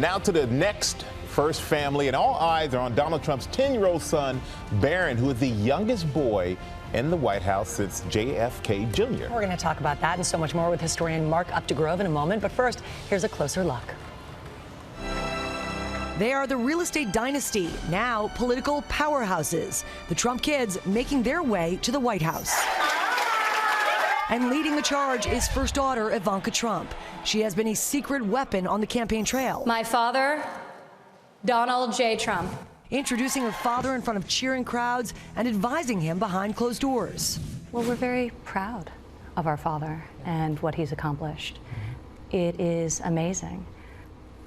Now to the next first family, and all eyes are on Donald Trump's 10-year-old son, Barron, who is the youngest boy in the White House since JFK Jr. We're going to talk about that and so much more with historian Mark Updegrove in a moment. But first, here's a closer look. They are the real estate dynasty, now political powerhouses. The Trump kids making their way to the White House. And leading the charge is first daughter Ivanka Trump. She has been a secret weapon on the campaign trail. My father, Donald J. Trump. Introducing her father in front of cheering crowds and advising him behind closed doors. Well, we're very proud of our father and what he's accomplished. It is amazing.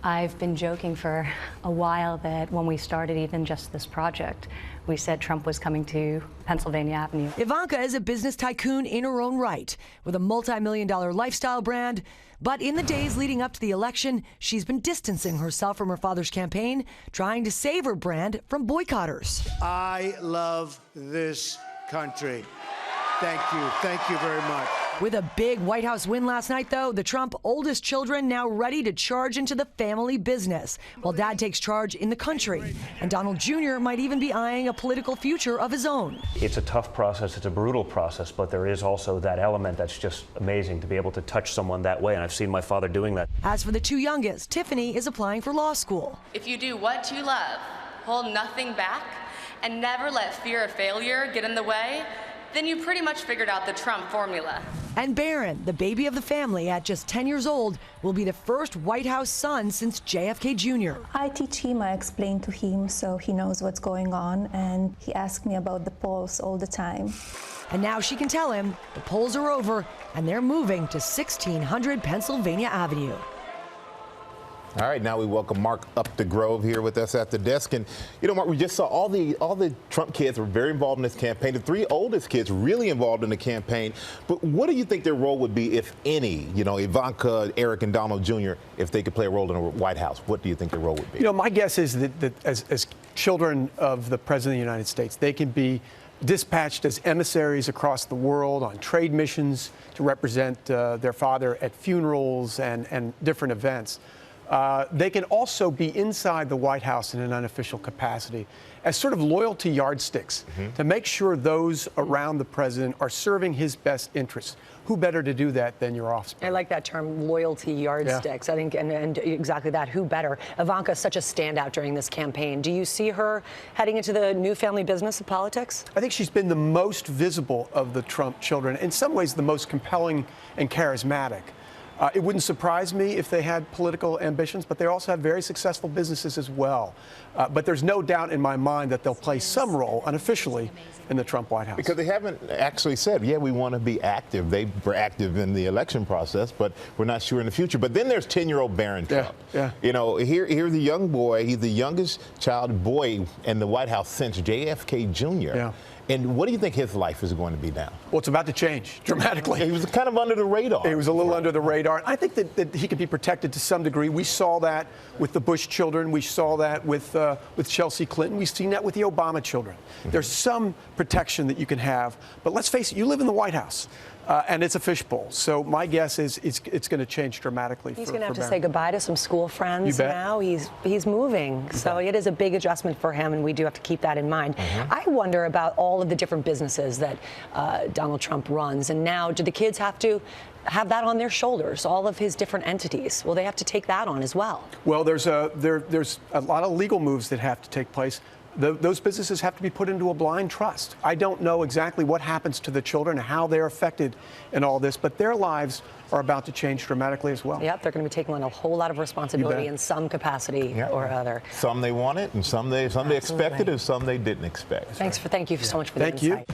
I've been joking for a while that when we started even just this project, we said Trump was coming to Pennsylvania Avenue. Ivanka is a business tycoon in her own right, with a multi-million-dollar lifestyle brand. But in the days leading up to the election, she's been distancing herself from her father's campaign, trying to save her brand from boycotters. I love this country. Thank you very much. With a big White House win last night, though, the Trump oldest children now ready to charge into the family business, while Dad takes charge in the country. And Donald Jr. might even be eyeing a political future of his own. It's a tough process, it's a brutal process, but there is also that element that's just amazing to be able to touch someone that way, and I've seen my father doing that. As for the two youngest, Tiffany is applying for law school. If you do what you love, hold nothing back, and never let fear of failure get in the way, then you pretty much figured out the Trump formula. And Barron, the baby of the family at just 10 years old, will be the first White House son since JFK Jr. I teach him, I explain to him so he knows what's going on, and he asks me about the polls all the time. And now she can tell him the polls are over and they're moving to 1600 Pennsylvania Avenue. All right, now we welcome Mark Updegrove here with us at the desk. And, you know, Mark, we just saw all the Trump kids were very involved in this campaign. The three oldest kids really involved in the campaign. But what do you think their role would be, if any? You know, Ivanka, Eric, and Donald Jr., if they could play a role in the White House, what do you think their role would be? You know, my guess is that as children of the President of the United States, they can be dispatched as emissaries across the world on trade missions to represent their father at funerals and different events. They can also be inside the White House in an unofficial capacity as sort of loyalty yardsticks to make sure those around the president are serving his best interests. Who better to do that than your offspring? I like that term, loyalty yardsticks. Yeah. I think, and exactly that, who better? Ivanka is such a standout during this campaign. Do you see her heading into the new family business of politics? I think she's been the most visible of the Trump children, in some ways the most compelling and charismatic. It wouldn't surprise me if they had political ambitions, but they also have very successful businesses as well. But there's no doubt in my mind that they'll play some role unofficially in the Trump White House. Because they haven't actually said, yeah, we want to be active. They were active in the election process, but we're not sure in the future. But then there's 10-year-old Barron Trump. Yeah. You know, here's the young boy. He's the youngest child boy in the White House since JFK Jr. Yeah. And what do you think his life is going to be now? Well, it's about to change dramatically. He was kind of under the radar. He was a little under the radar. I think that he could be protected to some degree. We saw that with the Bush children. We saw that with Chelsea Clinton. We've seen that with the Obama children. There's some protection that you can have. But let's face it, you live in the White House. And it's a fishbowl. So my guess is it's going to change dramatically. He's going to have to say goodbye to some school friends now. He's moving. So it is a big adjustment for him, and we do have to keep that in mind. I wonder about all of the different businesses that Donald Trump runs. And now, do the kids have to have that on their shoulders, all of his different entities? Will they have to take that on as well? Well, there's a lot of legal moves that have to take place. Those businesses have to be put into a blind trust. I don't know exactly what happens to the children, how they're affected in all this, but their lives are about to change dramatically as well. Yep, they're going to be taking on a whole lot of responsibility in some capacity or other. Some they wanted, and some they expected, and some they didn't expect. Thank you so much for the insight.